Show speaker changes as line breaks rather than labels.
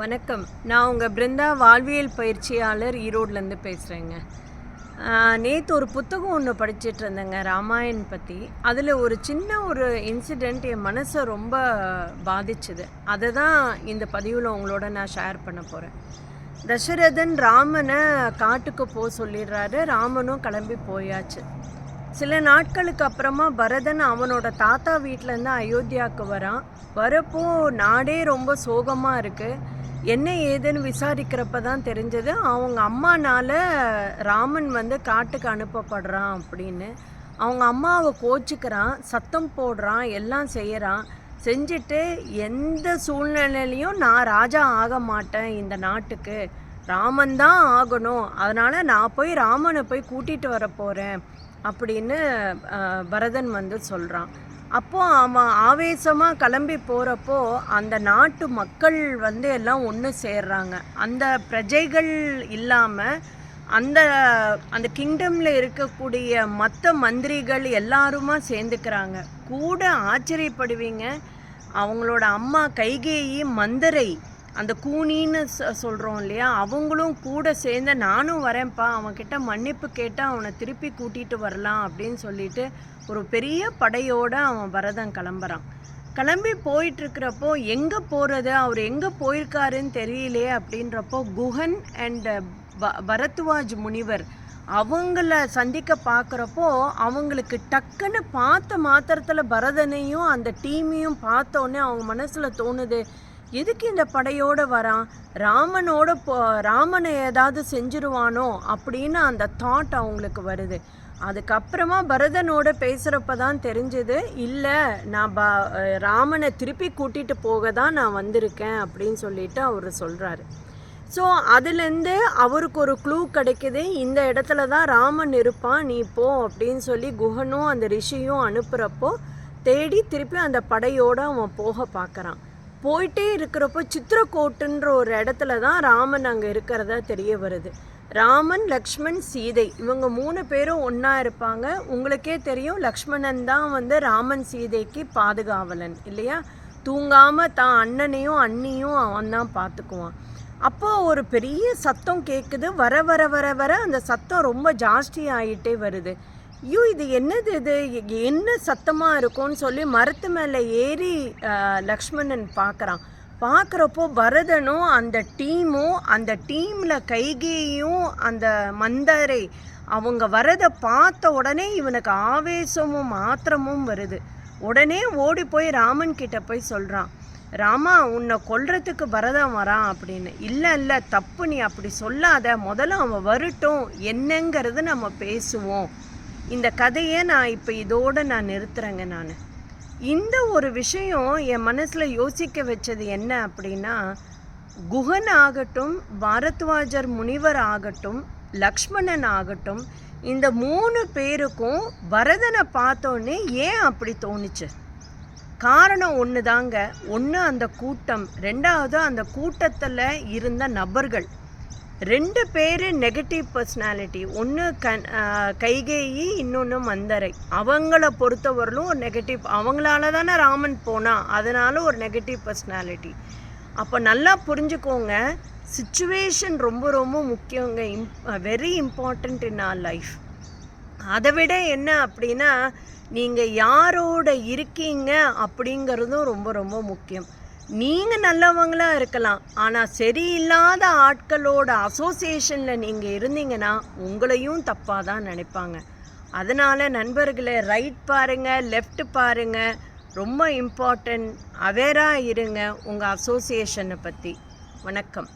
வணக்கம். நான் உங்கள் பிருந்தா வாழ்வியல் பயிற்சியாளர் ஈரோட்லேருந்து பேசுகிறேங்க. நேற்று ஒரு புத்தகம் ஒன்று படிச்சுட்டு இருந்தேங்க ராமாயண் பற்றி. அதில் ஒரு சின்ன ஒரு இன்சிடெண்ட் என் மனசை ரொம்ப பாதிச்சுது. அதை தான் இந்த பதிவில் உங்களோட நான் ஷேர் பண்ண போகிறேன். தசரதன் ராமனை காட்டுக்கு போக சொல்லிடுறாரு. ராமனும் கிளம்பி போயாச்சு. சில நாட்களுக்கு அப்புறமா பரதன் அவனோட தாத்தா வீட்டிலேருந்து அயோத்தியாவுக்கு வரான். வரப்போ நாடே ரொம்ப சோகமாக இருக்குது. என்ன ஏதுன்னு விசாரிக்கிறப்ப தான் தெரிஞ்சது அவங்க அம்மானால் ராமன் காட்டுக்கு அனுப்பப்படுறான் அப்படின்னு. அவங்க அம்மாவை கோச்சிக்கிறான், சத்தம் போடுறான், எல்லாம் செய்கிறான். செஞ்சுட்டு எந்த சூழ்நிலையிலையும் நான் ராஜா ஆக மாட்டேன், இந்த நாட்டுக்கு ராமன் தான் ஆகணும், அதனால் நான் போய் ராமனை போய் கூட்டிகிட்டு வர போகிறேன் அப்படின்னு பரதன் சொல்கிறான். அப்போது அவன் ஆவேசமாக கிளம்பி போகிறப்போ அந்த நாட்டு மக்கள் எல்லாம் ஒன்று சேர்றாங்க. அந்த பிரஜைகள் இல்லாமல் அந்த அந்த கிங்டமில் இருக்கக்கூடிய மற்ற மந்திரிகள் எல்லாருமா சேர்ந்துக்கிறாங்க. கூட ஆச்சரியப்படுவீங்க, அவங்களோட அம்மா கைகேயி மந்தரை, அந்த கூனின்னு சொல்கிறோம் இல்லையா, அவங்களும் கூட சேர்ந்து நானும் வரேன்ப்பா, அவன்கிட்ட மன்னிப்பு கேட்டால் அவனை திருப்பி கூட்டிகிட்டு வரலாம் அப்படின்னு சொல்லிட்டு ஒரு பெரிய படையோடு அவன் பரதன் கிளம்புறான். கிளம்பி போயிட்டுருக்கிறப்போ எங்கே போகிறது, அவர் எங்கே போயிருக்காருன்னு தெரியலையே அப்படின்றப்போ குஹன் அண்ட் பரத்வாஜ் முனிவர் அவங்கள சந்திக்க பார்க்குறப்போ அவங்களுக்கு டக்குன்னு பார்த்த மாத்திரத்தில் பரதனையும் அந்த டீமையும் பார்த்தோன்னே அவங்க மனசில் தோணுது, எதுக்கு இந்த படையோடு வரான், ராமனை ஏதாவது செஞ்சிருவானோ அப்படின்னு அந்த தாட் அவங்களுக்கு வருது. அதுக்கப்புறமா பரதனோட பேசுகிறப்ப தான் தெரிஞ்சது, இல்லை நான் ராமனை திருப்பி கூட்டிகிட்டு போக தான் நான் வந்திருக்கேன் அப்படின்னு சொல்லிட்டு அவர் சொல்கிறாரு. ஸோ அதுலேருந்து அவருக்கு ஒரு க்ளூ கிடைக்கிது, இந்த இடத்துல தான் ராமன் இருப்பான், நீ போ அப்படின்னு சொல்லி குஹனும் அந்த ரிஷியும் அனுப்புகிறப்போ தேடி திருப்பி அந்த படையோடு அவன் போக பார்க்குறான். போயிட்டே இருக்கிறப்போ சித்திரக்கூட்டுன்ற ஒரு இடத்துல தான் ராமன் அங்கே இருக்கிறதா தெரிய வருது. ராமன், லக்ஷ்மண், சீதை இவங்க 3 பேரும் ஒன்றா இருப்பாங்க. உங்களுக்கே தெரியும், லக்ஷ்மணன் தான் ராமன் சீதைக்கு பாதுகாவலன் இல்லையா, தூங்காமல் தான் அண்ணனையும் அண்ணியும் அவன் தான் பார்த்துக்குவான். அப்போது ஒரு பெரிய சத்தம் கேட்குது. வர வர வர வர அந்த சத்தம் ரொம்ப ஜாஸ்தி ஆகிட்டே வருது. ஐயோ, இது என்னது, இது என்ன சத்தமாக இருக்கும்னு சொல்லி மரத்து மேலே ஏறி லக்ஷ்மணன் பார்க்குறப்போ பரதனும் அந்த டீமும், அந்த டீமில் கைகேயும் அந்த மந்தரை அவங்க வரதை பார்த்த உடனே இவனுக்கு ஆவேசமும் ஆத்திரமும் வருது. உடனே ஓடி போய் ராமன் கிட்ட போய் சொல்கிறான், ராமா, உன்னை கொல்றதுக்கு பரதன் வரான் அப்படின்னு. இல்லை தப்பு, நீ அப்படி சொல்லாத, முதல்ல அவன் வரட்டும், என்னங்கிறது நம்ம பேசுவோம். இந்த கதையை நான் இப்போ இதோடு நான் நிறுத்துறேங்க. நான் இந்த ஒரு விஷயம் என் மனசில் யோசிக்க வச்சது என்ன அப்படின்னா, குஹன் ஆகட்டும், பாரத்வாஜர் முனிவர் ஆகட்டும், லக்ஷ்மணன் ஆகட்டும், இந்த 3 பேருக்கும் பரதனை பார்த்தோன்னே ஏன் அப்படி தோணுச்சு? காரணம் ஒன்று தாங்க. ஒன்று அந்த கூட்டம், 2வது அந்த கூட்டத்தில் இருந்த நபர்கள். 2 பேர் நெகட்டிவ் பர்சனாலிட்டி. ஒன்று கைகேயி, இன்னொன்று மந்தரை. அவங்கள பொறுத்தவரையிலும் ஒரு நெகட்டிவ், அவங்களால தானே ராமன் போனான், அதனால ஒரு நெகட்டிவ் பர்சனாலிட்டி. அப்போ நல்லா புரிஞ்சுக்கோங்க, சிச்சுவேஷன் ரொம்ப ரொம்ப முக்கியங்க, very important in R life. அதை விட என்ன அப்படின்னா, நீங்கள் யாரோட இருக்கீங்க அப்படிங்கிறதும் ரொம்ப ரொம்ப முக்கியம். நீங்கள் நல்லவங்களாக இருக்கலாம், ஆனால் சரியில்லாத ஆட்களோட அசோசியேஷனில் நீங்கள் இருந்தீங்கன்னா உங்களையும் தப்பாக தான் நினைப்பாங்க. அதனால் நண்பர்களே, ரைட் பாருங்கள், லெஃப்ட் பாருங்கள், ரொம்ப இம்பார்ட்டன்ட். அவேராக இருங்க உங்கள் அசோசியேஷனை பற்றி. வணக்கம்.